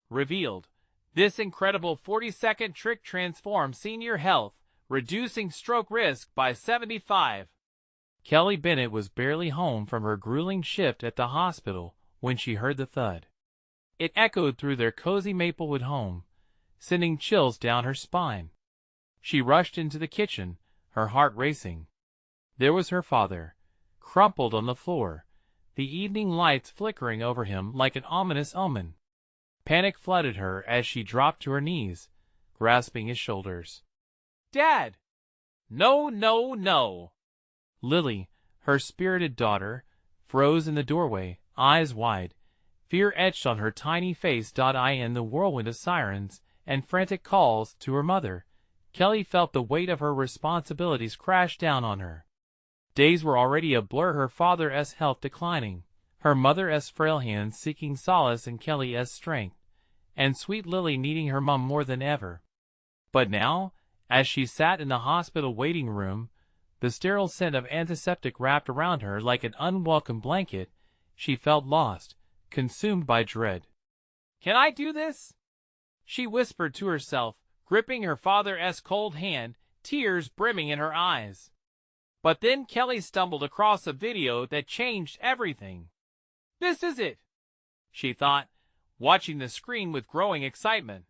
revealed. This incredible 40-second trick transforms senior health, reducing stroke risk by 75. Kelly Bennett was barely home from her grueling shift at the hospital when she heard the thud. It echoed through their cozy Maplewood home, sending chills down her spine. She rushed into the kitchen, her heart racing. There was her father, crumpled on the floor, the evening lights flickering over him like an ominous omen. Panic flooded her as she dropped to her knees, grasping his shoulders. "Dad! No, no, no!" Lily, her spirited daughter, froze in the doorway, eyes wide, fear etched on her tiny face. In the whirlwind of sirens and frantic calls to her mother, Kelly felt the weight of her responsibilities crash down on her. Days were already a blur, her father's health declining, her mother's frail hands seeking solace in Kelly's strength, and sweet Lily needing her mom more than ever. But now, as she sat in the hospital waiting room, the sterile scent of antiseptic wrapped around her like an unwelcome blanket, she felt lost, consumed by dread. "Can I do this?" she whispered to herself, gripping her father's cold hand, tears brimming in her eyes. But then Kelly stumbled across a video that changed everything. "This is it," she thought, watching the screen with growing excitement.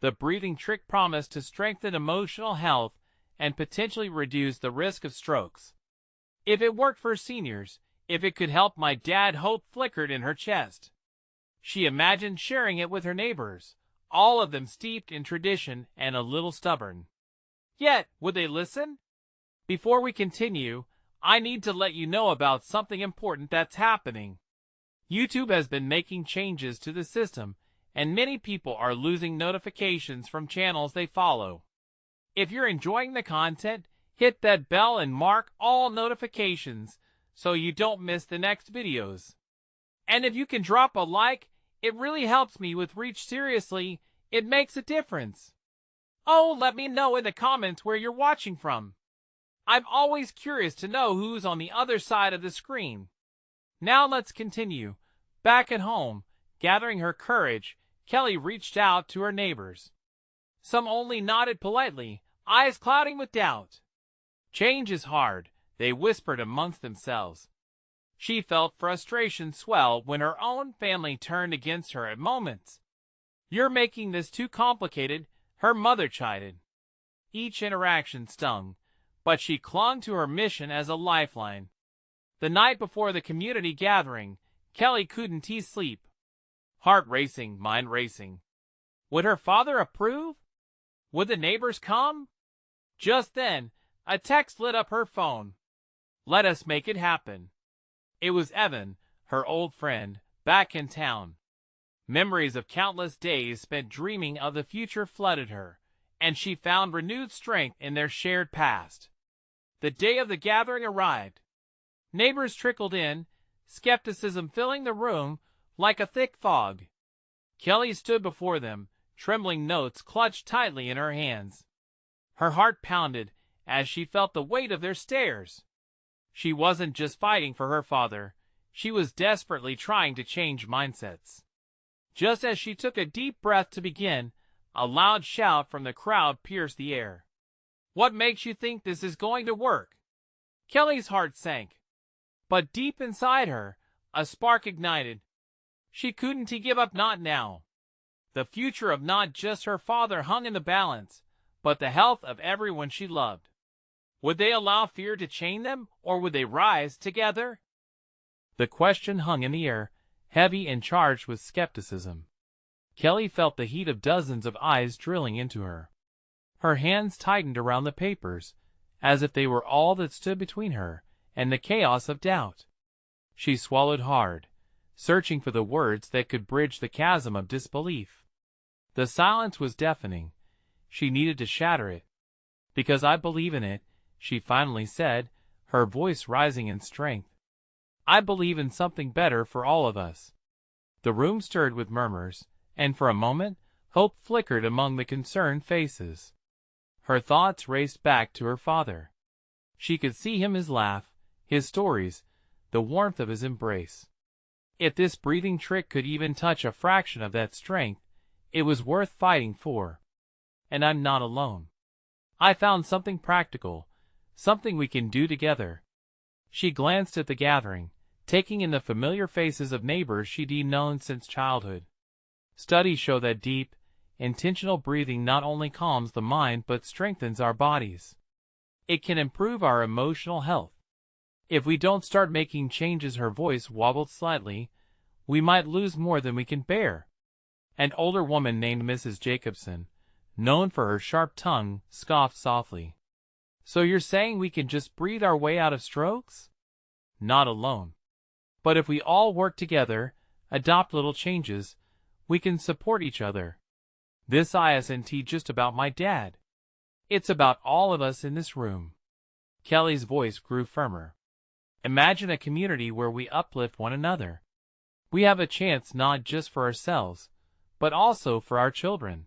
The breathing trick promised to strengthen emotional health and potentially reduce the risk of strokes. If it worked for seniors, if it could help my dad, hope flickered in her chest. She imagined sharing it with her neighbors, all of them steeped in tradition and a little stubborn. Yet, would they listen? Before we continue, I need to let you know about something important that's happening. YouTube has been making changes to the system, and many people are losing notifications from channels they follow. If you're enjoying the content, hit that bell and mark all notifications so you don't miss the next videos. And if you can drop a like, it really helps me with reach. Seriously, it makes a difference. Oh, let me know in the comments where you're watching from. I'm always curious to know who's on the other side of the screen. Now let's continue. Back at home, gathering her courage, Kelly reached out to her neighbors. Some only nodded politely, eyes clouding with doubt. "Change is hard," they whispered amongst themselves. She felt frustration swell when her own family turned against her at moments. "You're making this too complicated," her mother chided. Each interaction stung, but she clung to her mission as a lifeline. The night before the community gathering, Kelly couldn't sleep. Heart racing, mind racing. Would her father approve? Would the neighbors come? Just then, a text lit up her phone. "Let us make it happen." It was Evan, her old friend, back in town. Memories of countless days spent dreaming of the future flooded her, and she found renewed strength in their shared past. The day of the gathering arrived. Neighbors trickled in, skepticism filling the room like a thick fog. Kelly stood before them, trembling notes clutched tightly in her hands. Her heart pounded as she felt the weight of their stares. She wasn't just fighting for her father, she was desperately trying to change mindsets. Just as she took a deep breath to begin, a loud shout from the crowd pierced the air. "What makes you think this is going to work?" Kelly's heart sank. But deep inside her, a spark ignited. She couldn't give up, not now. The future of not just her father hung in the balance, but the health of everyone she loved. Would they allow fear to chain them, or would they rise together? The question hung in the air, heavy and charged with skepticism. Kelly felt the heat of dozens of eyes drilling into her. Her hands tightened around the papers, as if they were all that stood between her and the chaos of doubt. She swallowed hard, searching for the words that could bridge the chasm of disbelief. The silence was deafening. She needed to shatter it. "Because I believe in it," she finally said, her voice rising in strength. "I believe in something better for all of us." The room stirred with murmurs, and for a moment, hope flickered among the concerned faces. Her thoughts raced back to her father. She could see him, his laugh, his stories, the warmth of his embrace. If this breathing trick could even touch a fraction of that strength, It was worth fighting for. And I'm not alone. I found something practical, something we can do together. She glanced at the gathering, taking in the familiar faces of neighbors she'd known since childhood. Studies show that deep, intentional breathing not only calms the mind but strengthens our bodies. It can improve our emotional health. If we don't start making changes, her voice wobbled slightly, we might lose more than we can bear. An older woman named Mrs. Jacobson, known for her sharp tongue, scoffed softly. So you're saying we can just breathe our way out of strokes? Not alone. But if we all work together, adopt little changes, we can support each other. This isn't just about my dad. It's about all of us in this room. Kelly's voice grew firmer. Imagine a community where we uplift one another. We have a chance not just for ourselves, but also for our children.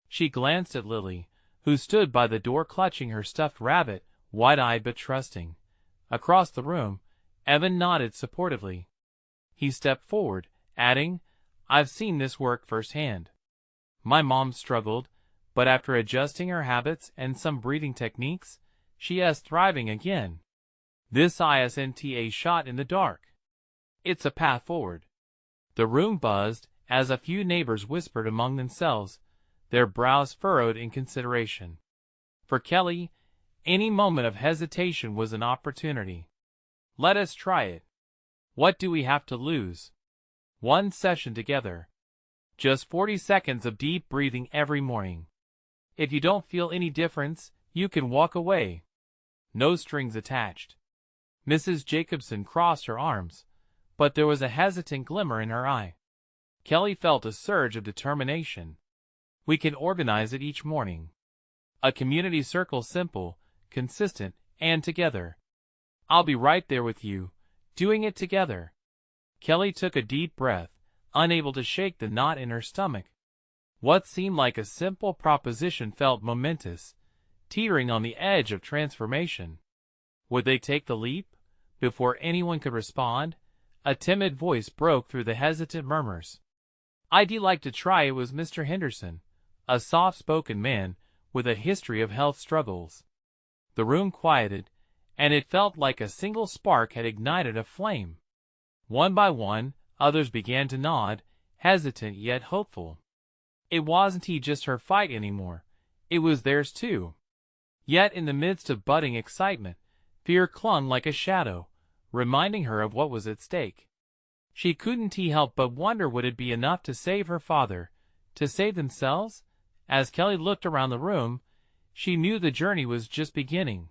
She glanced at Lily, who stood by the door clutching her stuffed rabbit, wide-eyed but trusting. Across the room, Evan nodded supportively. He stepped forward, adding, I've seen this work firsthand. My mom struggled, but after adjusting her habits and some breathing techniques, she is thriving again. This isn't a shot in the dark. It's a path forward. The room buzzed as a few neighbors whispered among themselves, their brows furrowed in consideration. For Kelly, any moment of hesitation was an opportunity. Let us try it. What do we have to lose? One session together. Just 40 seconds of deep breathing every morning. If you don't feel any difference, you can walk away. No strings attached. Mrs. Jacobson crossed her arms, but there was a hesitant glimmer in her eye. Kelly felt a surge of determination. We can organize it each morning. A community circle, simple, consistent, and together. I'll be right there with you, doing it together. Kelly took a deep breath, unable to shake the knot in her stomach. What seemed like a simple proposition felt momentous, teetering on the edge of transformation. Would they take the leap? Before anyone could respond, a timid voice broke through the hesitant murmurs. I'd like to try. It was Mr. Henderson, a soft-spoken man with a history of health struggles. The room quieted, and it felt like a single spark had ignited a flame. One by one, others began to nod, hesitant yet hopeful. It wasn't just her fight anymore. It was theirs too. Yet in the midst of budding excitement, fear clung like a shadow, reminding her of what was at stake. She couldn't help but wonder, would it be enough to save her father, to save themselves? As Kelly looked around the room, she knew the journey was just beginning.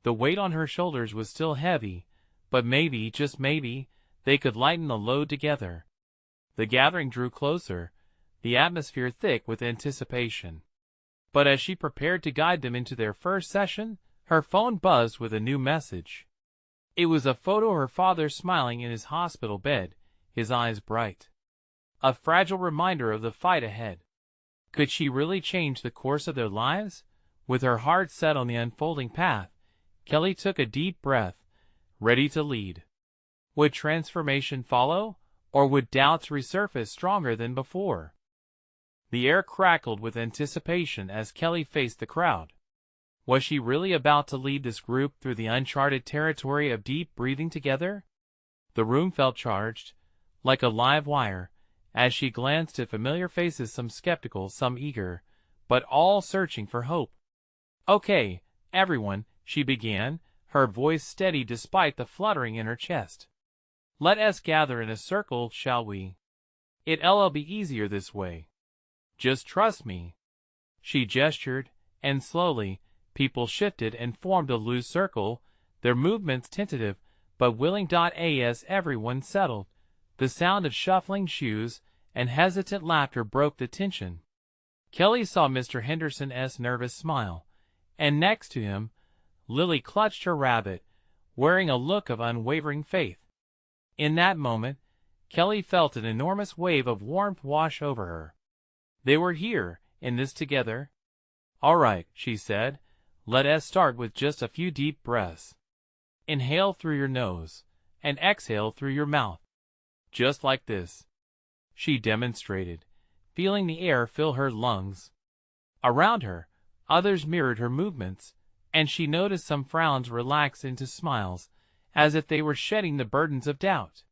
The weight on her shoulders was still heavy, but maybe, just maybe, they could lighten the load together. The gathering drew closer, the atmosphere thick with anticipation. But as she prepared to guide them into their first session, her phone buzzed with a new message. It was a photo of her father smiling in his hospital bed, his eyes bright. A fragile reminder of the fight ahead. Could she really change the course of their lives? With her heart set on the unfolding path, Kelly took a deep breath, ready to lead. Would transformation follow, or would doubts resurface stronger than before? The air crackled with anticipation as Kelly faced the crowd. Was she really about to lead this group through the uncharted territory of deep breathing together? The room felt charged, like a live wire, as she glanced at familiar faces, some skeptical, some eager, but all searching for hope. Okay, everyone, she began, her voice steady despite the fluttering in her chest. Let us gather in a circle, shall we? It'll be easier this way. Just trust me. She gestured, and slowly, people shifted and formed a loose circle, their movements tentative but willing. As everyone settled, the sound of shuffling shoes and hesitant laughter broke the tension. Kelly saw Mr. Henderson's nervous smile, and next to him, Lily clutched her rabbit, wearing a look of unwavering faith. In that moment, Kelly felt an enormous wave of warmth wash over her. They were here, in this together. All right, she said. Let us start with just a few deep breaths. Inhale through your nose, and exhale through your mouth. Just like this. She demonstrated, feeling the air fill her lungs. Around her, others mirrored her movements, and she noticed some frowns relax into smiles, as if they were shedding the burdens of doubt.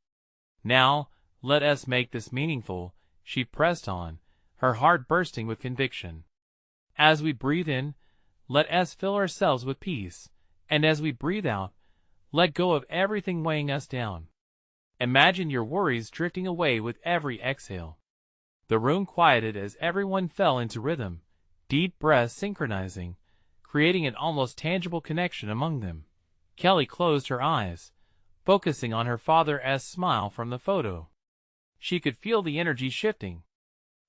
Now, let us make this meaningful, she pressed on, her heart bursting with conviction. As we breathe in, let us fill ourselves with peace, and as we breathe out, let go of everything weighing us down. Imagine your worries drifting away with every exhale. The room quieted as everyone fell into rhythm, deep breaths synchronizing, creating an almost tangible connection among them. Kelly closed her eyes, focusing on her father's smile from the photo. She could feel the energy shifting.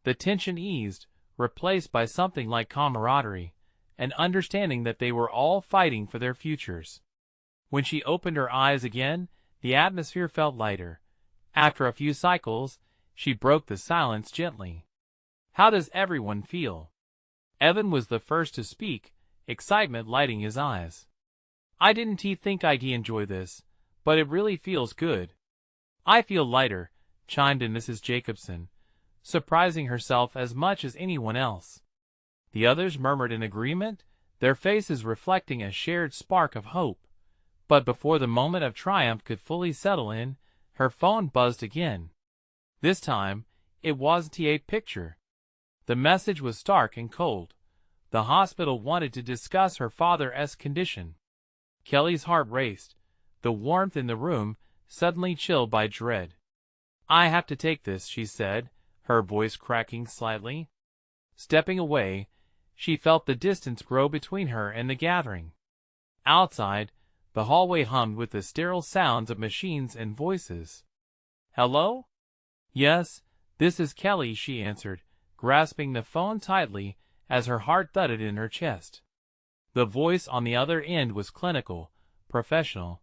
The tension eased, replaced by something like camaraderie, an understanding that they were all fighting for their futures. When she opened her eyes again, the atmosphere felt lighter. After a few cycles, she broke the silence gently. "How does everyone feel?" Evan was the first to speak, excitement lighting his eyes. "I didn't think I'd enjoy this, but it really feels good." "I feel lighter," chimed in Mrs. Jacobson, surprising herself as much as anyone else. The others murmured in agreement, their faces reflecting a shared spark of hope. But before the moment of triumph could fully settle in, her phone buzzed again. This time, it wasn't a picture. The message was stark and cold. The hospital wanted to discuss her father's condition. Kelly's heart raced, the warmth in the room suddenly chilled by dread. "I have to take this," she said, her voice cracking slightly. Stepping away, she felt the distance grow between her and the gathering. Outside, the hallway hummed with the sterile sounds of machines and voices. "Hello?" "Yes, this is Kelly," she answered, grasping the phone tightly as her heart thudded in her chest. The voice on the other end was clinical, professional.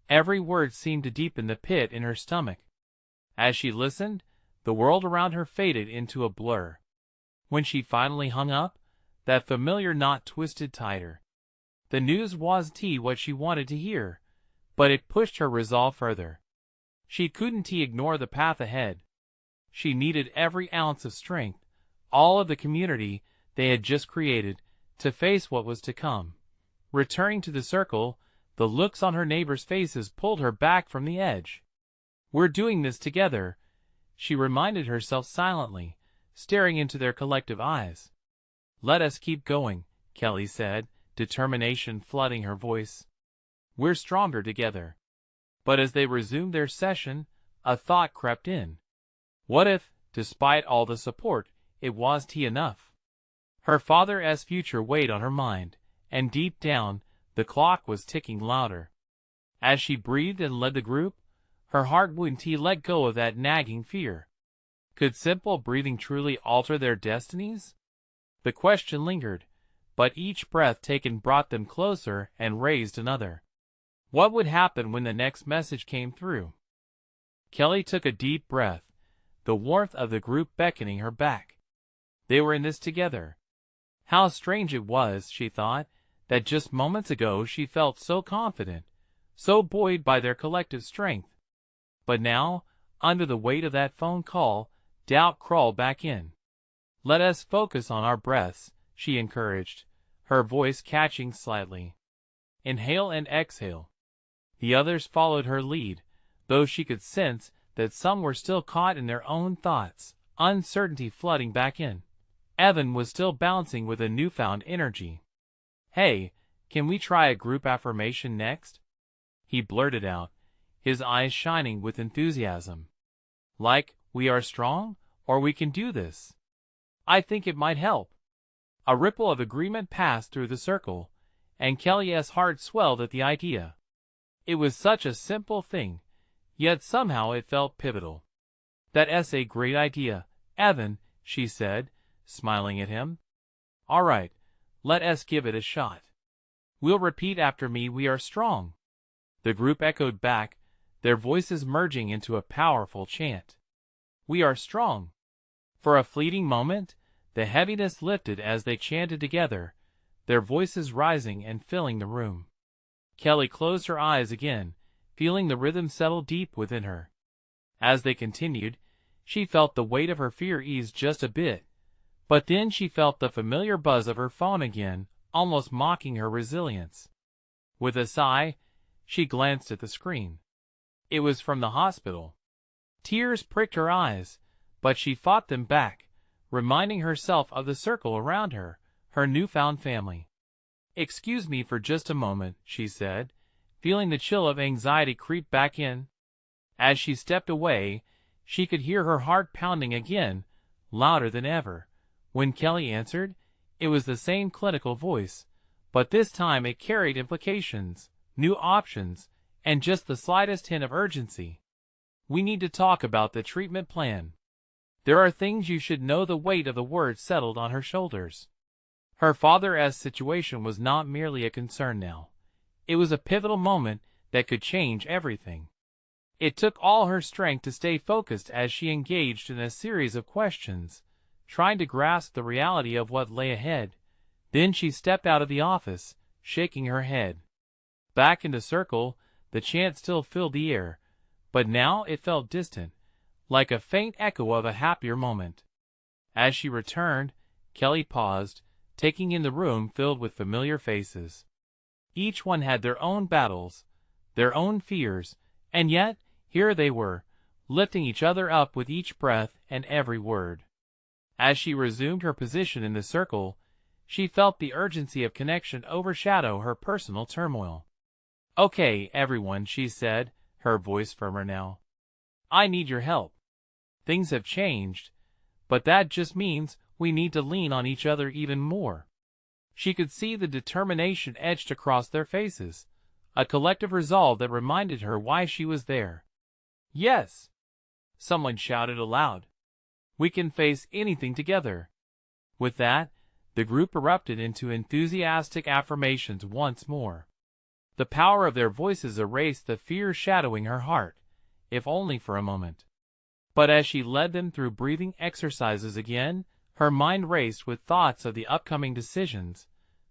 Every word seemed to deepen the pit in her stomach. As she listened, the world around her faded into a blur. When she finally hung up, that familiar knot twisted tighter. The news wasn't what she wanted to hear, but it pushed her resolve further. She couldn't ignore the path ahead. She needed every ounce of strength, all of the community they had just created, to face what was to come. Returning to the circle, the looks on her neighbors' faces pulled her back from the edge. "We're doing this together," she reminded herself silently, staring into their collective eyes. "Let us keep going," Kelly said, determination flooding her voice. "We're stronger together." But as they resumed their session, a thought crept in. What if, despite all the support, it wasn't enough? Her father's future weighed on her mind, and deep down, the clock was ticking louder. As she breathed and led the group, her heart wouldn't let go of that nagging fear. Could simple breathing truly alter their destinies? The question lingered, but each breath taken brought them closer and raised another. What would happen when the next message came through? Kelly took a deep breath, the warmth of the group beckoning her back. They were in this together. How strange it was, she thought, that just moments ago she felt so confident, so buoyed by their collective strength. But now, under the weight of that phone call, doubt crawled back in. "Let us focus on our breaths," she encouraged, her voice catching slightly. "Inhale and exhale." The others followed her lead, though she could sense that some were still caught in their own thoughts, uncertainty flooding back in. Evan was still bouncing with a newfound energy. "Hey, can we try a group affirmation next?" he blurted out, his eyes shining with enthusiasm. "Like, we are strong, or we can do this. I think it might help." A ripple of agreement passed through the circle, and Kelly's heart swelled at the idea. It was such a simple thing, yet somehow it felt pivotal. "That's a great idea, Evan," she said, smiling at him. "All right, let us give it a shot. We'll repeat after me, 'We are strong.'" The group echoed back, their voices merging into a powerful chant. "We are strong." For a fleeting moment, the heaviness lifted as they chanted together, their voices rising and filling the room. Kelly closed her eyes again, feeling the rhythm settle deep within her. As they continued, she felt the weight of her fear ease just a bit. But then she felt the familiar buzz of her phone again, almost mocking her resilience. With a sigh, she glanced at the screen. It was from the hospital. Tears pricked her eyes, but she fought them back, reminding herself of the circle around her, her newfound family. "Excuse me for just a moment," she said, feeling the chill of anxiety creep back in. As she stepped away, she could hear her heart pounding again, louder than ever. When Kelly answered, it was the same clinical voice, but this time it carried implications, new options, and just the slightest hint of urgency. "We need to talk about the treatment plan. There are things you should know." The weight of the words settled on her shoulders. Her father's situation was not merely a concern now. It was a pivotal moment that could change everything. It took all her strength to stay focused as she engaged in a series of questions, trying to grasp the reality of what lay ahead. Then she stepped out of the office, shaking her head. Back in the circle, the chant still filled the air, but now it felt distant, like a faint echo of a happier moment. As she returned, Kelly paused, taking in the room filled with familiar faces. Each one had their own battles, their own fears, and yet, here they were, lifting each other up with each breath and every word. As she resumed her position in the circle, she felt the urgency of connection overshadow her personal turmoil. "Okay, everyone," she said, her voice firmer now. "I need your help. Things have changed, but that just means we need to lean on each other even more." She could see the determination etched across their faces, a collective resolve that reminded her why she was there. "Yes!" someone shouted aloud. "We can face anything together." With that, the group erupted into enthusiastic affirmations once more. The power of their voices erased the fear shadowing her heart, if only for a moment. But as she led them through breathing exercises again, her mind raced with thoughts of the upcoming decisions,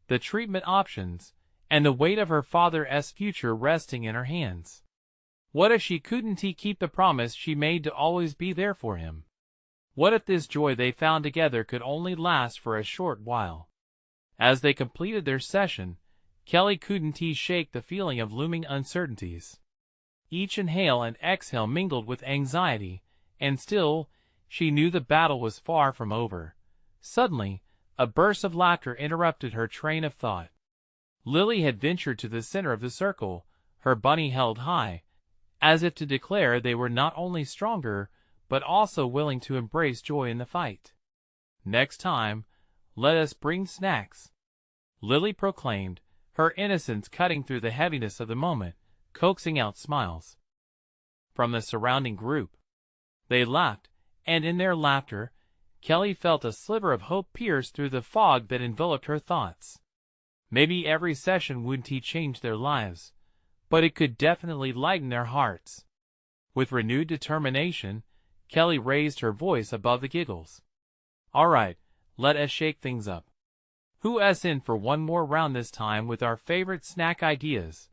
the treatment options, and the weight of her father's future resting in her hands. What if she couldn't keep the promise she made to always be there for him? What if this joy they found together could only last for a short while? As they completed their session, Kelly couldn't shake the feeling of looming uncertainties. Each inhale and exhale mingled with anxiety, and still, she knew the battle was far from over. Suddenly, a burst of laughter interrupted her train of thought. Lily had ventured to the center of the circle, her bunny held high, as if to declare they were not only stronger, but also willing to embrace joy in the fight. "Next time, let us bring snacks," Lily proclaimed, her innocence cutting through the heaviness of the moment, coaxing out smiles from the surrounding group. They laughed, and in their laughter, Kelly felt a sliver of hope pierce through the fog that enveloped her thoughts. Maybe every session wouldn't change their lives, but it could definitely lighten their hearts. With renewed determination, Kelly raised her voice above the giggles. "All right, let us shake things up. Who's in for one more round this time with our favorite snack ideas?"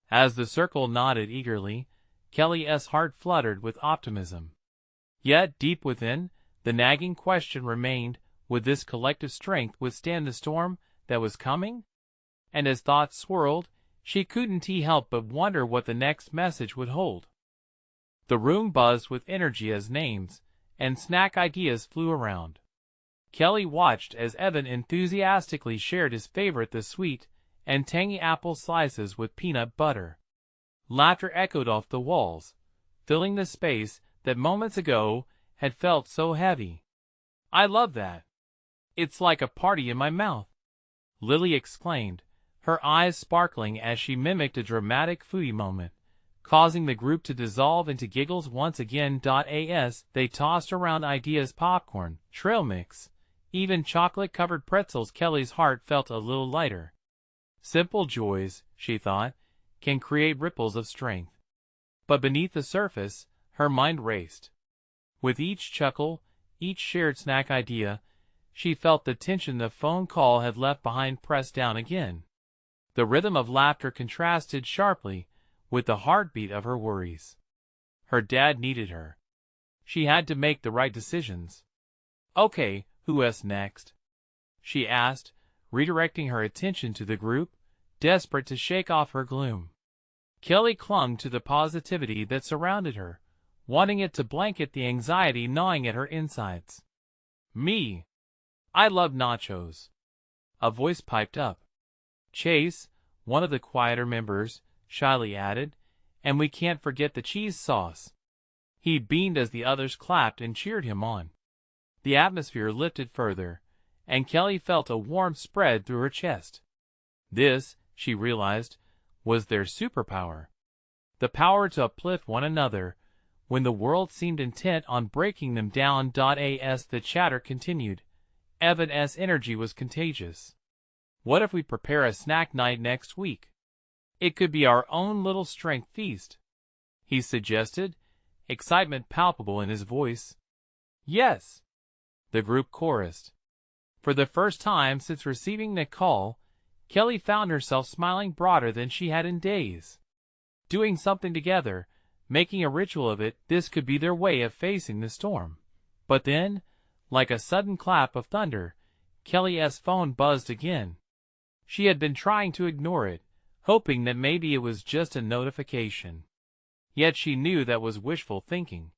As the circle nodded eagerly, Kelly's heart fluttered with optimism. Yet, deep within, the nagging question remained, would this collective strength withstand the storm that was coming? And as thoughts swirled, she couldn't help but wonder what the next message would hold. The room buzzed with energy as names and snack ideas flew around. Kelly watched as Evan enthusiastically shared his favorite, the sweet and tangy apple slices with peanut butter. Laughter echoed off the walls, filling the space that moments ago had felt so heavy. "I love that. It's like a party in my mouth," Lily exclaimed, her eyes sparkling as she mimicked a dramatic foodie moment, causing the group to dissolve into giggles once again. As they tossed around ideas, popcorn, trail mix, even chocolate-covered pretzels, Kelly's heart felt a little lighter. Simple joys, she thought, can create ripples of strength. But beneath the surface, her mind raced. With each chuckle, each shared snack idea, she felt the tension the phone call had left behind pressed down again. The rhythm of laughter contrasted sharply with the heartbeat of her worries. Her dad needed her. She had to make the right decisions. Okay, who's next? She asked, redirecting her attention to the group, desperate to shake off her gloom. Kelly clung to the positivity that surrounded her, wanting it to blanket the anxiety gnawing at her insides. Me. I love nachos. A voice piped up. Chase, one of the quieter members, shyly added, and we can't forget the cheese sauce. He beamed as the others clapped and cheered him on. The atmosphere lifted further, and Kelly felt a warmth spread through her chest. This, she realized, was their superpower. The power to uplift one another when the world seemed intent on breaking them down. As the chatter continued, Evan's energy was contagious. What if we prepare a snack night next week? It could be our own little strength feast, he suggested, excitement palpable in his voice. Yes, the group chorused. For the first time since receiving the call, Kelly found herself smiling broader than she had in days. Doing something together, making a ritual of it, this could be their way of facing the storm. But then, like a sudden clap of thunder, Kelly's phone buzzed again. She had been trying to ignore it, hoping that maybe it was just a notification. Yet she knew that was wishful thinking.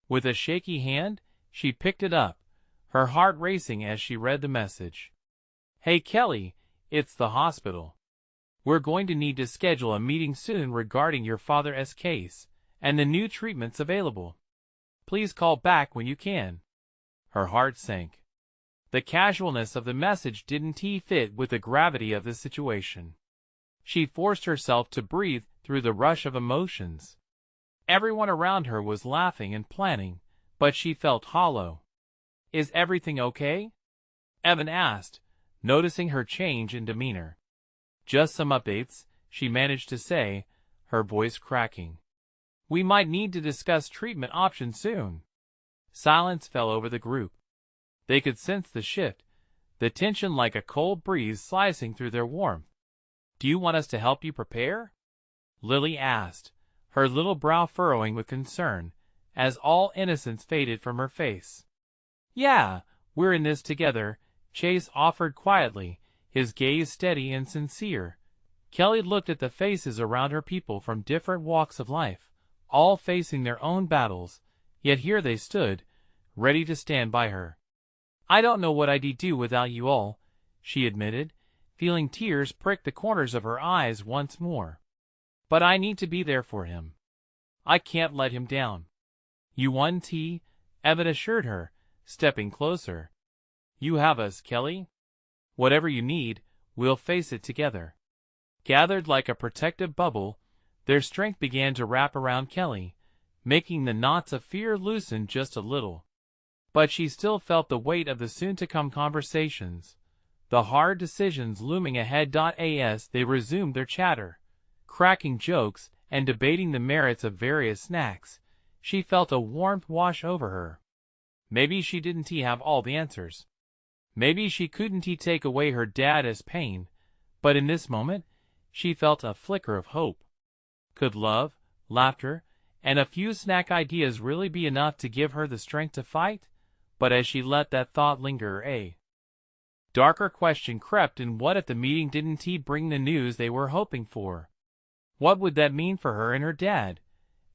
With a shaky hand, she picked it up, her heart racing as she read the message. Hey Kelly, it's the hospital. We're going to need to schedule a meeting soon regarding your father's case and the new treatments available. Please call back when you can. Her heart sank. The casualness of the message didn't fit with the gravity of the situation. She forced herself to breathe through the rush of emotions. Everyone around her was laughing and planning, but she felt hollow. Is everything okay? Evan asked, noticing her change in demeanor. Just some updates, she managed to say, her voice cracking. We might need to discuss treatment options soon. Silence fell over the group. They could sense the shift, the tension like a cold breeze slicing through their warmth. Do you want us to help you prepare? Lily asked, her little brow furrowing with concern, as all innocence faded from her face. Yeah, we're in this together, Chase offered quietly, his gaze steady and sincere. Kelly looked at the faces around her, people from different walks of life, all facing their own battles, yet here they stood, ready to stand by her. I don't know what I'd do without you all, she admitted, feeling tears prick the corners of her eyes once more. But I need to be there for him. I can't let him down. You won, Evan assured her, stepping closer. You have us, Kelly. Whatever you need, we'll face it together. Gathered like a protective bubble, their strength began to wrap around Kelly, making the knots of fear loosen just a little. But she still felt the weight of the soon-to-come conversations, the hard decisions looming ahead. As they resumed their chatter, cracking jokes and debating the merits of various snacks, she felt a warmth wash over her. Maybe she didn't have all the answers. Maybe she couldn't take away her dad's pain, but in this moment, she felt a flicker of hope. Could love, laughter, and a few snack ideas really be enough to give her the strength to fight? But as she let that thought linger, a darker question crept in. What if the meeting didn't bring the news they were hoping for? What would that mean for her and her dad?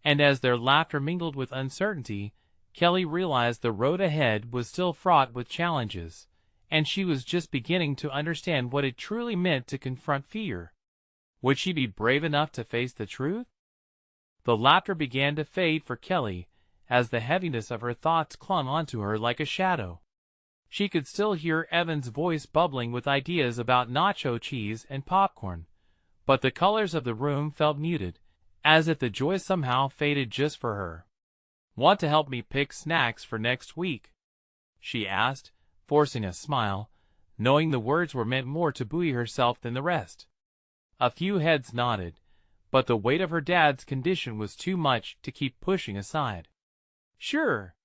And as their laughter mingled with uncertainty, Kelly realized the road ahead was still fraught with challenges, and she was just beginning to understand what it truly meant to confront fear. Would she be brave enough to face the truth? The laughter began to fade for Kelly, as the heaviness of her thoughts clung onto her like a shadow. She could still hear Evan's voice bubbling with ideas about nacho cheese and popcorn, but the colors of the room felt muted, as if the joy somehow faded just for her. Want to help me pick snacks for next week? She asked, forcing a smile, knowing the words were meant more to buoy herself than the rest. A few heads nodded, but the weight of her dad's condition was too much to keep pushing aside. Sure.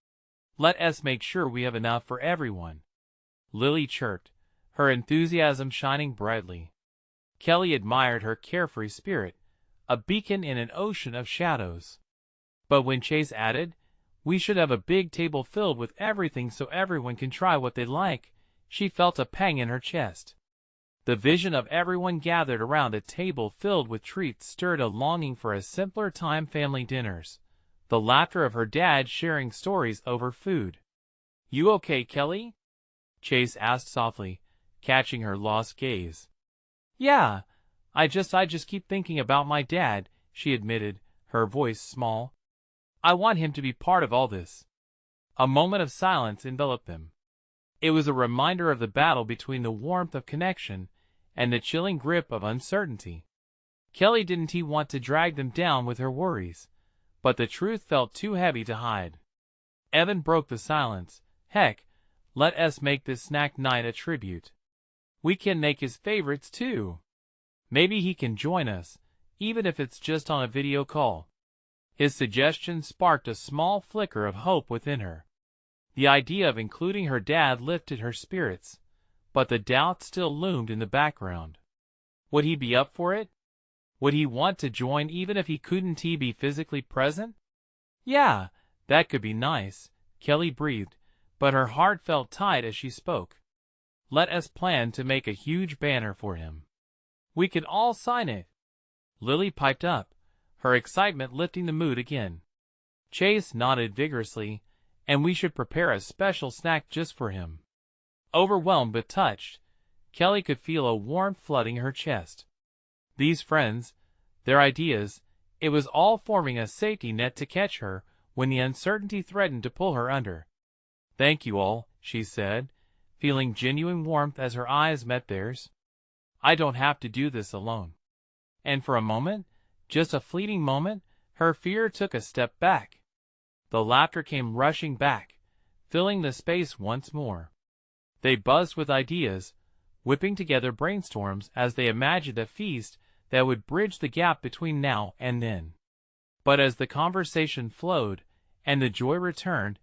Let us make sure we have enough for everyone. Lily chirped, her enthusiasm shining brightly. Kelly admired her carefree spirit, a beacon in an ocean of shadows. But when Chase added, We should have a big table filled with everything so everyone can try what they like. She felt a pang in her chest. The vision of everyone gathered around a table filled with treats stirred a longing for a simpler time, family dinners. The laughter of her dad sharing stories over food. "You okay, Kelly?" Chase asked softly, catching her lost gaze. "Yeah, I just keep thinking about my dad," she admitted, her voice small. "I want him to be part of all this." A moment of silence enveloped them. It was a reminder of the battle between the warmth of connection and the chilling grip of uncertainty. Kelly didn't want to drag them down with her worries, but the truth felt too heavy to hide. Evan broke the silence. "Heck, let us make this snack night a tribute. We can make his favorites too. Maybe he can join us, even if it's just on a video call." His suggestion sparked a small flicker of hope within her. The idea of including her dad lifted her spirits, but the doubt still loomed in the background. Would he be up for it? Would he want to join even if he couldn't be physically present? "Yeah, that could be nice," Kelly breathed, but her heart felt tight as she spoke. "Let us plan to make a huge banner for him. We can all sign it." Lily piped up, her excitement lifting the mood again. Chase nodded vigorously, "And we should prepare a special snack just for him." Overwhelmed but touched, Kelly could feel a warmth flooding her chest. These friends, their ideas, it was all forming a safety net to catch her when the uncertainty threatened to pull her under. "Thank you all," she said, feeling genuine warmth as her eyes met theirs. "I don't have to do this alone." And for a moment, just a fleeting moment, her fear took a step back. The laughter came rushing back, filling the space once more. They buzzed with ideas, whipping together brainstorms as they imagined a feast that would bridge the gap between now and then. But as the conversation flowed and the joy returned,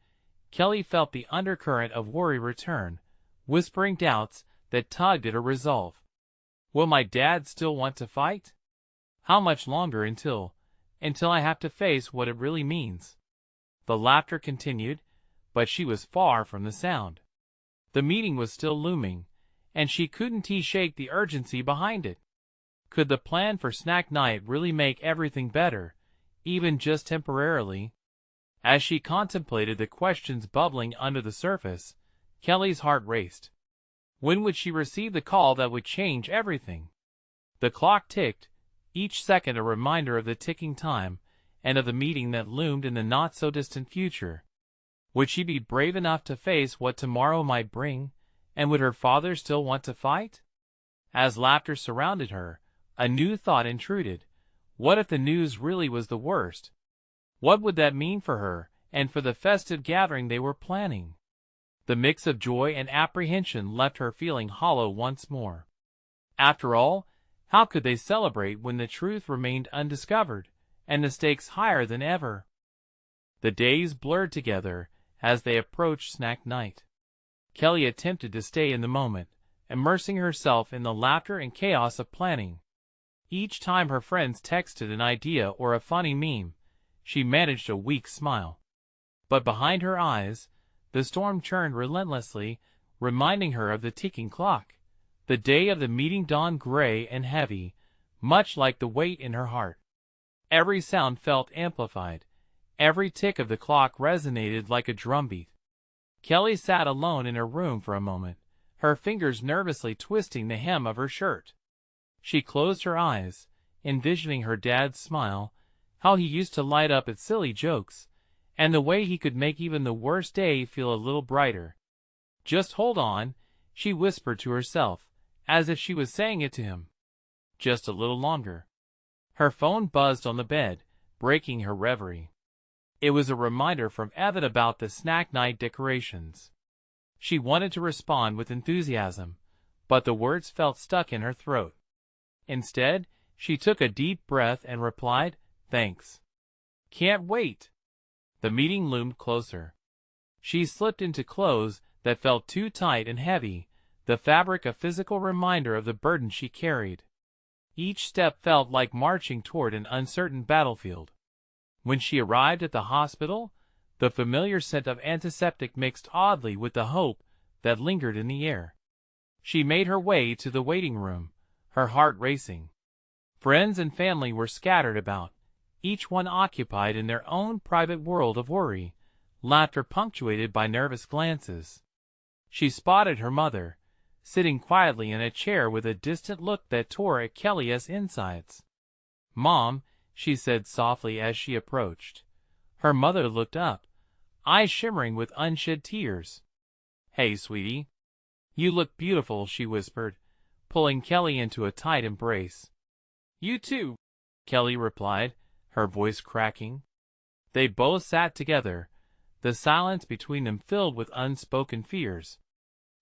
Kelly felt the undercurrent of worry return, whispering doubts that tugged at her resolve. Will my dad still want to fight? How much longer until I have to face what it really means? The laughter continued, but she was far from the sound. The meeting was still looming, and she couldn't shake the urgency behind it. Could the plan for snack night really make everything better, even just temporarily? As she contemplated the questions bubbling under the surface, Kelly's heart raced. When would she receive the call that would change everything? The clock ticked, each second a reminder of the ticking time and of the meeting that loomed in the not-so-distant future. Would she be brave enough to face what tomorrow might bring, and would her father still want to fight? As laughter surrounded her, a new thought intruded. What if the news really was the worst? What would that mean for her and for the festive gathering they were planning? The mix of joy and apprehension left her feeling hollow once more. After all, how could they celebrate when the truth remained undiscovered and the stakes higher than ever? The days blurred together as they approached snack night. Kelly attempted to stay in the moment, immersing herself in the laughter and chaos of planning. Each time her friends texted an idea or a funny meme, she managed a weak smile. But behind her eyes, the storm churned relentlessly, reminding her of the ticking clock. The day of the meeting dawned gray and heavy, much like the weight in her heart. Every sound felt amplified. Every tick of the clock resonated like a drumbeat. Kelly sat alone in her room for a moment, her fingers nervously twisting the hem of her shirt. She closed her eyes, envisioning her dad's smile, how he used to light up at silly jokes, and the way he could make even the worst day feel a little brighter. "Just hold on," she whispered to herself, as if she was saying it to him. Just a little longer. Her phone buzzed on the bed, breaking her reverie. It was a reminder from Evan about the snack night decorations. She wanted to respond with enthusiasm, but the words felt stuck in her throat. Instead, she took a deep breath and replied, "Thanks. Can't wait." The meeting loomed closer. She slipped into clothes that felt too tight and heavy, the fabric a physical reminder of the burden she carried. Each step felt like marching toward an uncertain battlefield. When she arrived at the hospital, The familiar scent of antiseptic mixed oddly with the hope that lingered in the air. She made her way to the waiting room, her heart racing. Friends and family were scattered about, each one occupied in their own private world of worry, laughter punctuated by nervous glances. She spotted her mother, sitting quietly in a chair with a distant look that tore at Kelly's insides. "Mom," she said softly as she approached. Her mother looked up, eyes shimmering with unshed tears. "Hey, sweetie. You look beautiful," she whispered, pulling Kelly into a tight embrace. "You too," Kelly replied, her voice cracking. They both sat together, the silence between them filled with unspoken fears.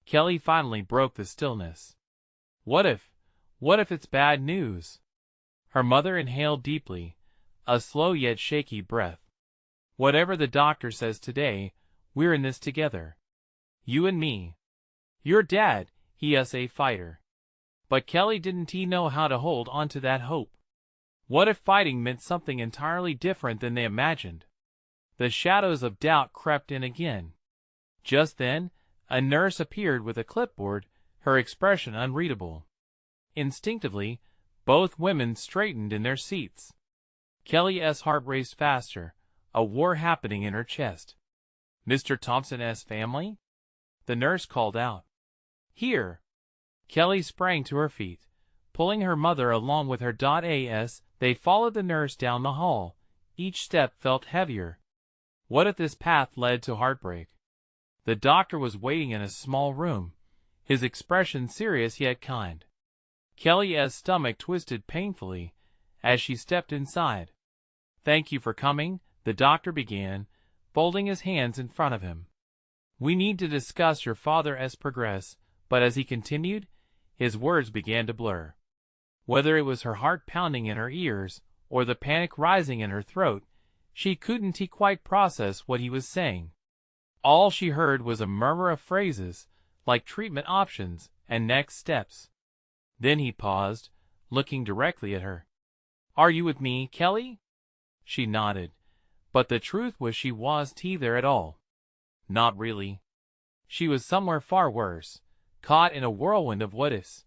Kelly finally broke the stillness. What if it's bad news?" Her mother inhaled deeply, a slow yet shaky breath. "Whatever the doctor says today, we're in this together. You and me. Your dad, he's a fighter." But Kelly didn't he know how to hold on to that hope? What if fighting meant something entirely different than they imagined? The shadows of doubt crept in again. Just then, a nurse appeared with a clipboard, her expression unreadable. Instinctively, both women straightened in their seats. Kelly's heart raced faster, a war happening in her chest. "Mr. Thompson's family?" the nurse called out. "Here." Kelly sprang to her feet, pulling her mother along with her. As they followed the nurse down the hall, each step felt heavier. What if this path led to heartbreak? The doctor was waiting in a small room, his expression serious yet kind. Kelly's stomach twisted painfully as she stepped inside. "Thank you for coming," the doctor began, folding his hands in front of him. "We need to discuss your father's progress," but as he continued, his words began to blur. Whether it was her heart pounding in her ears or the panic rising in her throat, she couldn't quite process what he was saying. All she heard was a murmur of phrases, like treatment options and next steps. Then he paused, looking directly at her. "Are you with me, Kelly?" She nodded, but the truth was she wasn't there at all. Not really. She was somewhere far worse, caught in a whirlwind of what-ifs.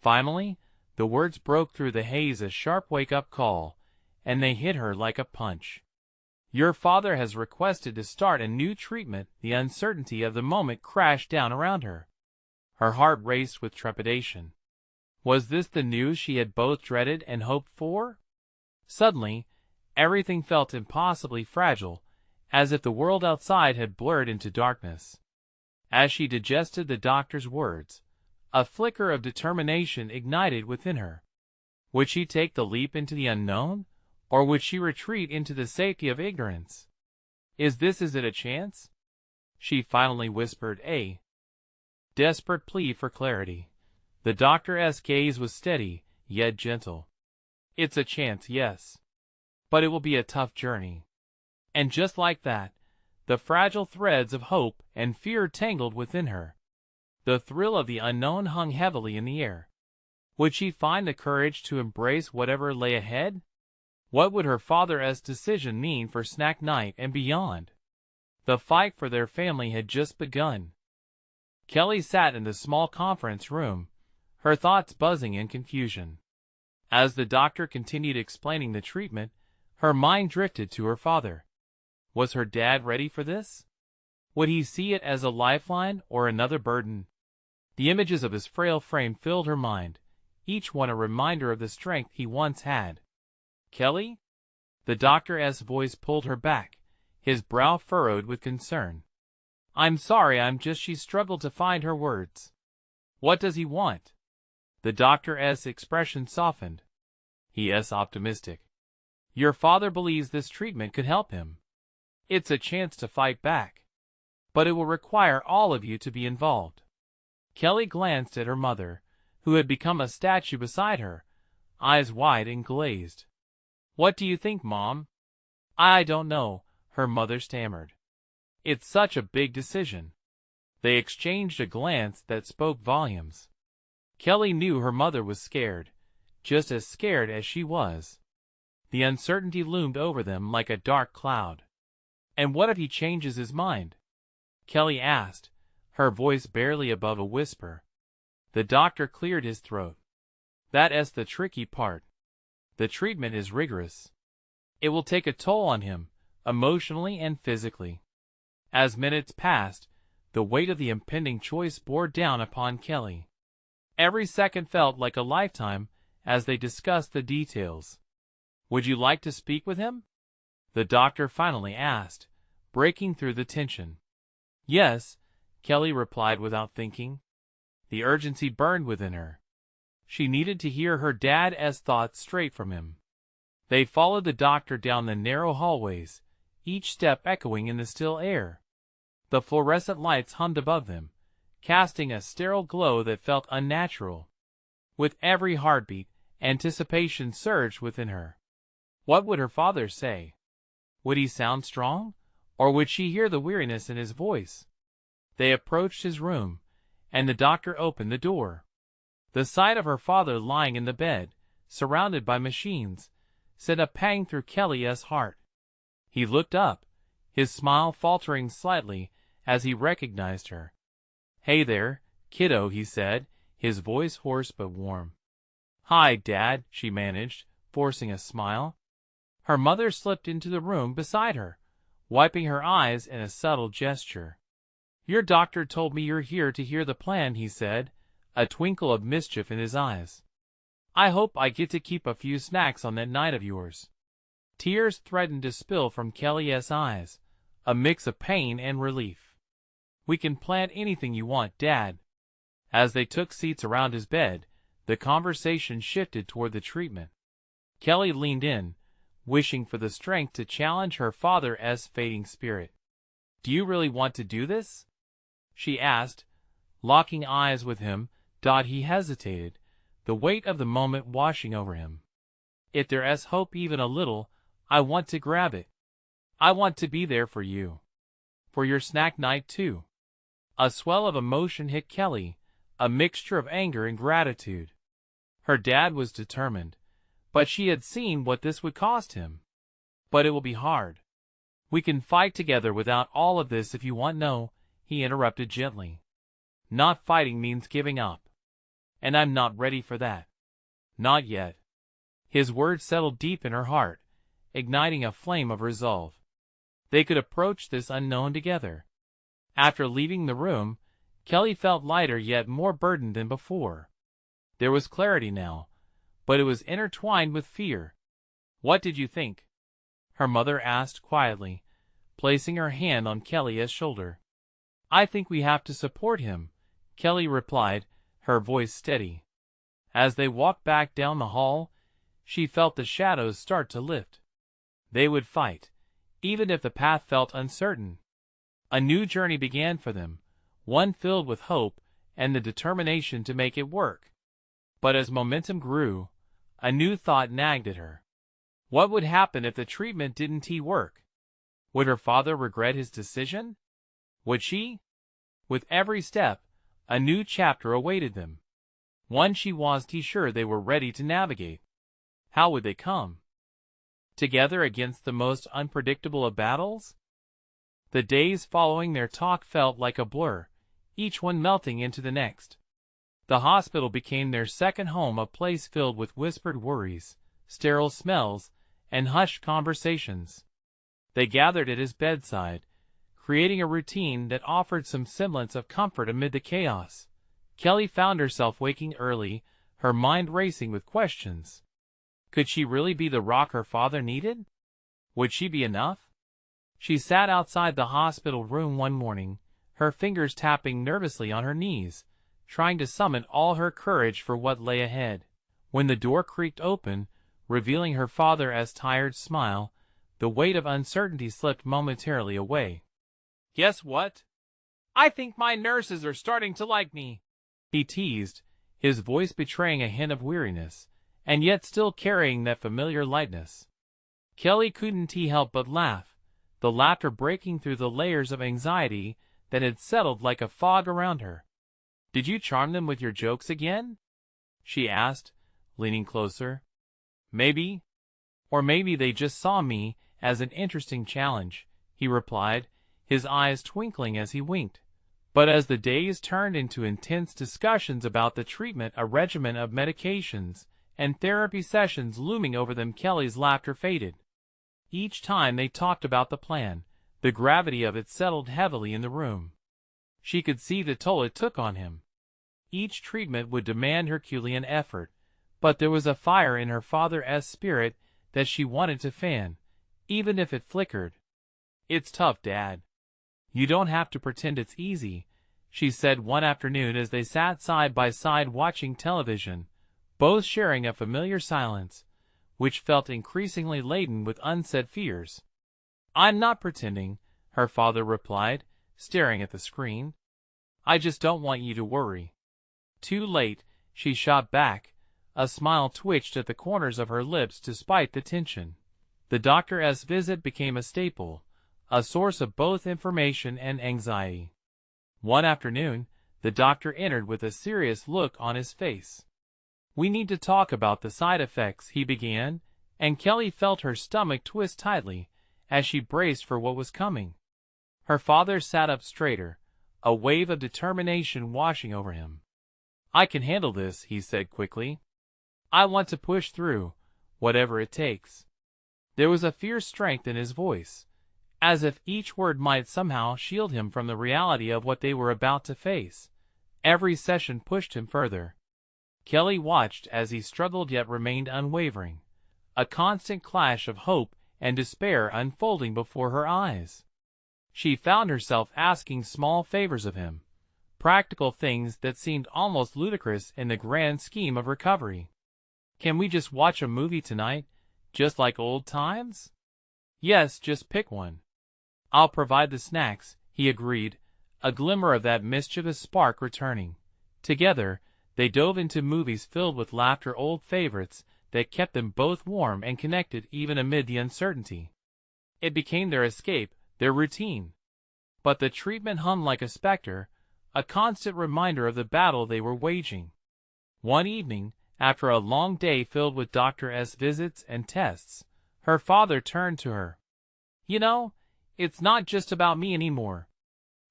Finally, the words broke through the haze, a sharp wake-up call, and they hit her like a punch. "Your father has requested to start a new treatment." The uncertainty of the moment crashed down around her. Her heart raced with trepidation. Was this the news she had both dreaded and hoped for? Suddenly, everything felt impossibly fragile, as if the world outside had blurred into darkness. As she digested the doctor's words, a flicker of determination ignited within her. Would she take the leap into the unknown, or would she retreat into the safety of ignorance? Is it a chance?" she finally whispered, a desperate plea for clarity. The doctor's gaze was steady, yet gentle. "It's a chance, yes. But it will be a tough journey." And just like that, the fragile threads of hope and fear tangled within her. The thrill of the unknown hung heavily in the air. Would she find the courage to embrace whatever lay ahead? What would her father's decision mean for Snack Night and beyond? The fight for their family had just begun. Kelly sat in the small conference room, her thoughts buzzing in confusion. As the doctor continued explaining the treatment, her mind drifted to her father. Was her dad ready for this? Would he see it as a lifeline or another burden? The images of his frail frame filled her mind, each one a reminder of the strength he once had. "Kelly?" The doctor's voice pulled her back, his brow furrowed with concern. "I'm sorry, she struggled to find her words." "What does he want?" The doctor's expression softened. "He's optimistic. Your father believes this treatment could help him. It's a chance to fight back. But it will require all of you to be involved." Kelly glanced at her mother, who had become a statue beside her, eyes wide and glazed. "What do you think, Mom?" "I don't know," her mother stammered. "It's such a big decision." They exchanged a glance that spoke volumes. Kelly knew her mother was scared, just as scared as she was. The uncertainty loomed over them like a dark cloud. And what if he changes his mind? Kelly asked, her voice barely above a whisper. The doctor cleared his throat. That's the tricky part. The treatment is rigorous. It will take a toll on him, emotionally and physically. As minutes passed, the weight of the impending choice bore down upon Kelly. Every second felt like a lifetime as they discussed the details. Would you like to speak with him? The doctor finally asked, breaking through the tension. Yes, Kelly replied without thinking. The urgency burned within her. She needed to hear her dad's thoughts straight from him. They followed the doctor down the narrow hallways, each step echoing in the still air. The fluorescent lights hummed above them, casting a sterile glow that felt unnatural. With every heartbeat, anticipation surged within her. What would her father say? Would he sound strong, or would she hear the weariness in his voice? They approached his room, and the doctor opened the door. The sight of her father lying in the bed, surrounded by machines, sent a pang through Kelly's heart. He looked up, his smile faltering slightly as he recognized her. Hey there, kiddo, he said, his voice hoarse but warm. Hi, Dad, she managed, forcing a smile. Her mother slipped into the room beside her, wiping her eyes in a subtle gesture. Your doctor told me you're here to hear the plan, he said, a twinkle of mischief in his eyes. I hope I get to keep a few snacks on that night of yours. Tears threatened to spill from Kelly's eyes, a mix of pain and relief. We can plan anything you want, Dad. As they took seats around his bed, the conversation shifted toward the treatment. Kelly leaned in, wishing for the strength to challenge her father's fading spirit. Do you really want to do this? She asked, locking eyes with him. He hesitated, the weight of the moment washing over him. If there's hope even a little, I want to grab it. I want to be there for you. For your snack night too. A swell of emotion hit Kelly, a mixture of anger and gratitude. Her dad was determined, but she had seen what this would cost him. But it will be hard. We can fight together without all of this if you want. No, he interrupted gently. Not fighting means giving up. And I'm not ready for that. Not yet. His words settled deep in her heart, igniting a flame of resolve. They could approach this unknown together. After leaving the room, Kelly felt lighter yet more burdened than before. There was clarity now, but it was intertwined with fear. What did you think? Her mother asked quietly, placing her hand on Kelly's shoulder. I think we have to support him, Kelly replied, her voice steady. As they walked back down the hall, she felt the shadows start to lift. They would fight, even if the path felt uncertain. A new journey began for them, one filled with hope and the determination to make it work. But as momentum grew, a new thought nagged at her. What would happen if the treatment didn't work? Would her father regret his decision? Would she? With every step, a new chapter awaited them. One she wasn't sure they were ready to navigate. How would they come together against the most unpredictable of battles? The days following their talk felt like a blur, each one melting into the next. The hospital became their second home, a place filled with whispered worries, sterile smells, and hushed conversations. They gathered at his bedside, creating a routine that offered some semblance of comfort amid the chaos. Kelly found herself waking early, her mind racing with questions. Could she really be the rock her father needed? Would she be enough? She sat outside the hospital room one morning, her fingers tapping nervously on her knees, trying to summon all her courage for what lay ahead. When the door creaked open, revealing her father's tired smile, the weight of uncertainty slipped momentarily away. Guess what? I think my nurses are starting to like me, he teased, his voice betraying a hint of weariness, and yet still carrying that familiar lightness. Kelly couldn't help but laugh, the laughter breaking through the layers of anxiety that had settled like a fog around her. Did you charm them with your jokes again? She asked, leaning closer. Maybe. Or maybe they just saw me as an interesting challenge, he replied, his eyes twinkling as he winked. But as the days turned into intense discussions about the treatment, a regimen of medications, and therapy sessions looming over them, Kelly's laughter faded. Each time they talked about the plan, the gravity of it settled heavily in the room. She could see the toll it took on him. Each treatment would demand Herculean effort, but there was a fire in her father's spirit that she wanted to fan, even if it flickered. "It's tough, Dad. You don't have to pretend it's easy," she said one afternoon as they sat side by side watching television, both sharing a familiar silence, which felt increasingly laden with unsaid fears. "I'm not pretending," her father replied, staring at the screen. "I just don't want you to worry." Too late, she shot back. A smile twitched at the corners of her lips despite the tension. The doctor's visit became a staple, a source of both information and anxiety. One afternoon, the doctor entered with a serious look on his face. "We need to talk about the side effects," he began, and Kelly felt her stomach twist tightly as she braced for what was coming. Her father sat up straighter, a wave of determination washing over him. "I can handle this," he said quickly. "I want to push through, whatever it takes." There was a fierce strength in his voice, as if each word might somehow shield him from the reality of what they were about to face. Every session pushed him further. Kelly watched as he struggled yet remained unwavering, a constant clash of hope and despair unfolding before her eyes. She found herself asking small favors of him, practical things that seemed almost ludicrous in the grand scheme of recovery. "Can we just watch a movie tonight, just like old times?" "Yes, just pick one." "I'll provide the snacks," he agreed, a glimmer of that mischievous spark returning. Together, they dove into movies filled with laughter, old favorites that kept them both warm and connected even amid the uncertainty. It became their escape, their routine. But the treatment hung like a specter, a constant reminder of the battle they were waging. One evening, after a long day filled with doctor's visits and tests, her father turned to her. "You know, it's not just about me anymore.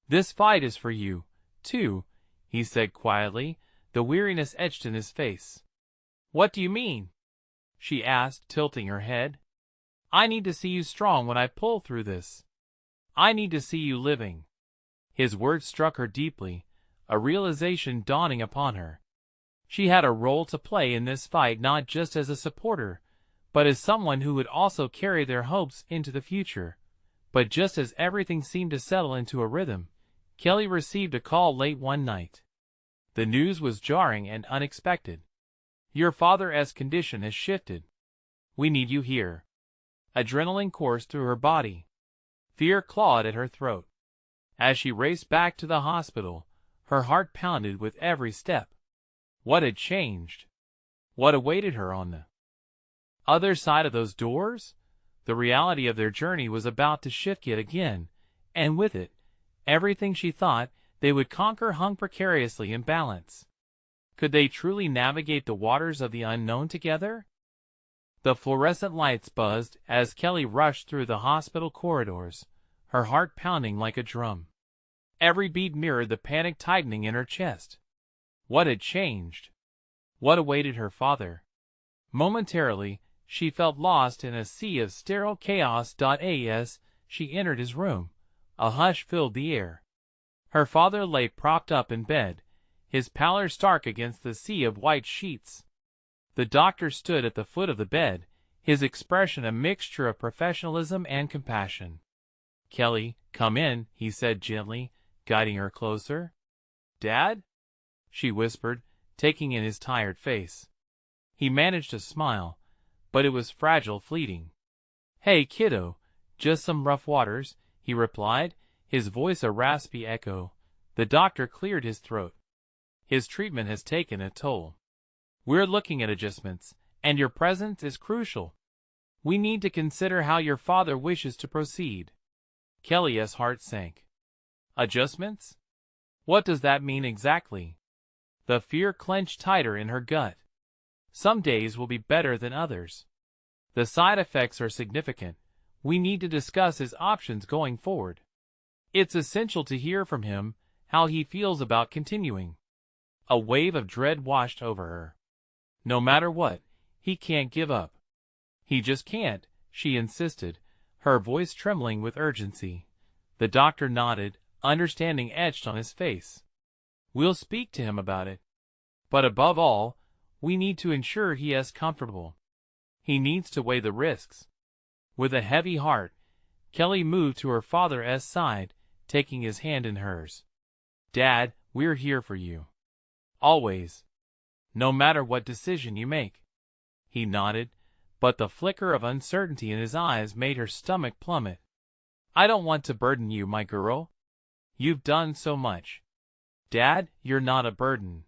This fight is for you, too," he said quietly, the weariness etched in his face. "What do you mean?" she asked, tilting her head. "I need to see you strong when I pull through this. I need to see you living." His words struck her deeply, a realization dawning upon her. She had a role to play in this fight, not just as a supporter, but as someone who would also carry their hopes into the future. But just as everything seemed to settle into a rhythm, Kelly received a call late one night. The news was jarring and unexpected. "Your father's condition has shifted. We need you here." Adrenaline coursed through her body. Fear clawed at her throat. As she raced back to the hospital, her heart pounded with every step. What had changed? What awaited her on the other side of those doors? The reality of their journey was about to shift yet again, and with it, everything she thought they would conquer hung precariously in balance. Could they truly navigate the waters of the unknown together? The fluorescent lights buzzed as Kelly rushed through the hospital corridors, her heart pounding like a drum. Every beat mirrored the panic tightening in her chest. What had changed? What awaited her father? Momentarily, she felt lost in a sea of sterile chaos. As she entered his room, a hush filled the air. Her father lay propped up in bed, his pallor stark against the sea of white sheets. The doctor stood at the foot of the bed, his expression a mixture of professionalism and compassion. "Kelly, come in," he said gently, guiding her closer. "Dad?" she whispered, taking in his tired face. He managed a smile, but it was fragile, fleeting. "Hey, kiddo, just some rough waters," he replied, his voice a raspy echo. The doctor cleared his throat. "His treatment has taken a toll. We're looking at adjustments, and your presence is crucial. We need to consider how your father wishes to proceed." Kelly's heart sank. "Adjustments? What does that mean exactly?" The fear clenched tighter in her gut. "Some days will be better than others. The side effects are significant. we need to discuss his options going forward. It's essential to hear from him how he feels about continuing. A wave of dread washed over her. No matter what, he can't give up. He just can't, she insisted, her voice trembling with urgency. The doctor nodded, understanding etched on his face. We'll speak to him about it. But above all, we need to ensure he is comfortable. He needs to weigh the risks. With a heavy heart, Kelly moved to her father's side, taking his hand in hers. Dad, we're here for you. Always. No matter what decision you make. He nodded, but the flicker of uncertainty in his eyes made her stomach plummet. I don't want to burden you, my girl. You've done so much. Dad, you're not a burden.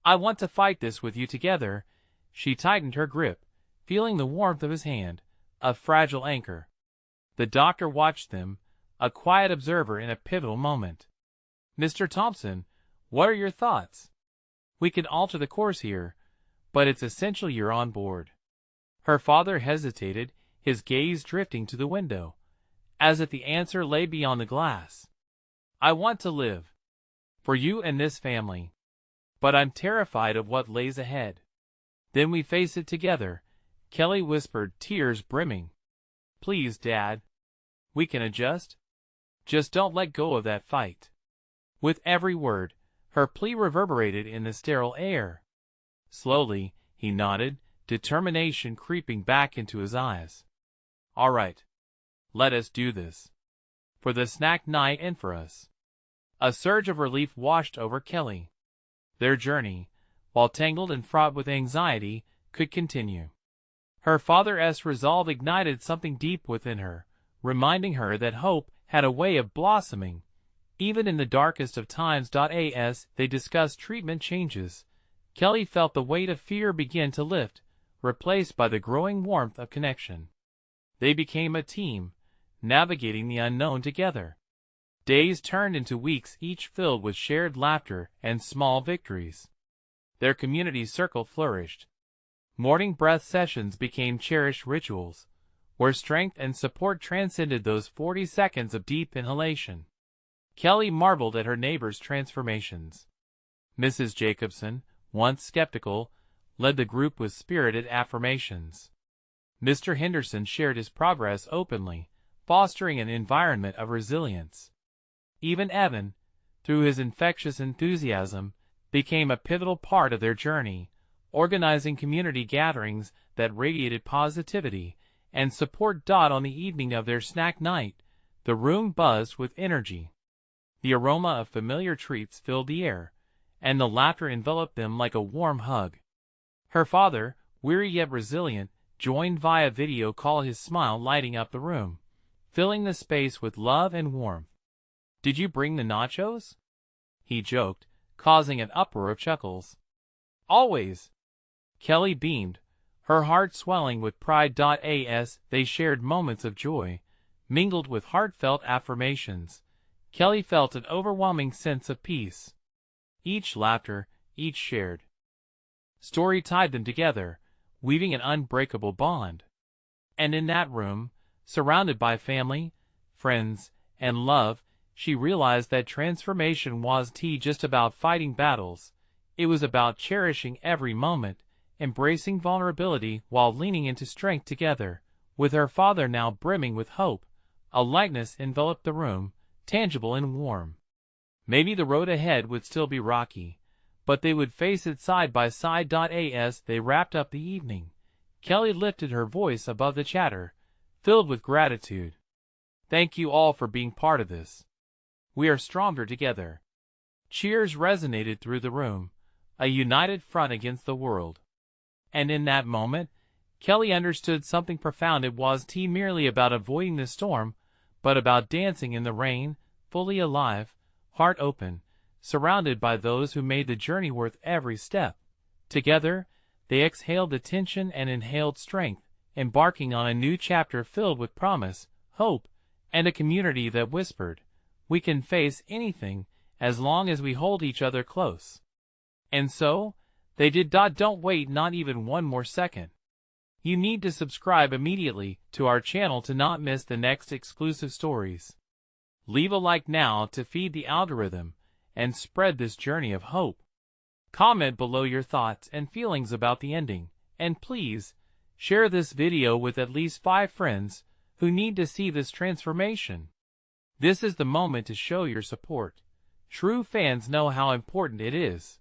I want to fight this with you together. She tightened her grip, feeling the warmth of his hand, a fragile anchor. The doctor watched them, a quiet observer in a pivotal moment. Mr. Thompson, what are your thoughts? We can alter the course here, but it's essential you're on board. Her father hesitated, his gaze drifting to the window, as if the answer lay beyond the glass. I want to live. For you and this family. But I'm terrified of what lays ahead. Then we face it together, Kelly whispered, tears brimming. Please, Dad. We can adjust. Just don't let go of that fight. With every word, her plea reverberated in the sterile air. Slowly, he nodded, determination creeping back into his eyes. All right. Let us do this. For the snack night and for us. A surge of relief washed over Kelly. Their journey, while tangled and fraught with anxiety, could continue. Her father's resolve ignited something deep within her, reminding her that hope had a way of blossoming, even in the darkest of times. As they discussed treatment changes, Kelly felt the weight of fear begin to lift, replaced by the growing warmth of connection. They became a team, navigating the unknown together. Days turned into weeks, each filled with shared laughter and small victories. Their community circle flourished. Morning breath sessions became cherished rituals, where strength and support transcended those 40 seconds of deep inhalation. Kelly marveled at her neighbors' transformations. Mrs. Jacobson, once skeptical, led the group with spirited affirmations. Mr. Henderson shared his progress openly, fostering an environment of resilience. Even Evan, through his infectious enthusiasm, became a pivotal part of their journey, organizing community gatherings that radiated positivity and support. On the evening of their snack night, the room buzzed with energy. The aroma of familiar treats filled the air, and the laughter enveloped them like a warm hug. Her father, weary yet resilient, joined via video call, his smile lighting up the room, filling the space with love and warmth. Did you bring the nachos? He joked, causing an uproar of chuckles. Always. Kelly beamed, her heart swelling with pride. As they shared moments of joy, mingled with heartfelt affirmations, Kelly felt an overwhelming sense of peace. Each laughter, each shared story tied them together, weaving an unbreakable bond. And in that room, surrounded by family, friends, and love, she realized that transformation wasn't just about fighting battles. It was about cherishing every moment, embracing vulnerability while leaning into strength together. With her father now brimming with hope, a lightness enveloped the room, tangible and warm. Maybe the road ahead would still be rocky, but they would face it side by side. As they wrapped up the evening, Kelly lifted her voice above the chatter, filled with gratitude. Thank you all for being part of this. We are stronger together. Cheers resonated through the room, a united front against the world. And in that moment, Kelly understood something profound. It wasn't merely about avoiding the storm, but about dancing in the rain, fully alive, heart open, surrounded by those who made the journey worth every step. Together, they exhaled the tension and inhaled strength, embarking on a new chapter filled with promise, hope, and a community that whispered, "We can face anything as long as we hold each other close." And so, they did. Don't wait, not even one more second. You need to subscribe immediately to our channel to not miss the next exclusive stories. Leave a like now to feed the algorithm and spread this journey of hope. Comment below your thoughts and feelings about the ending, and please, share this video with at least 5 friends who need to see this transformation. This is the moment to show your support. True fans know how important it is.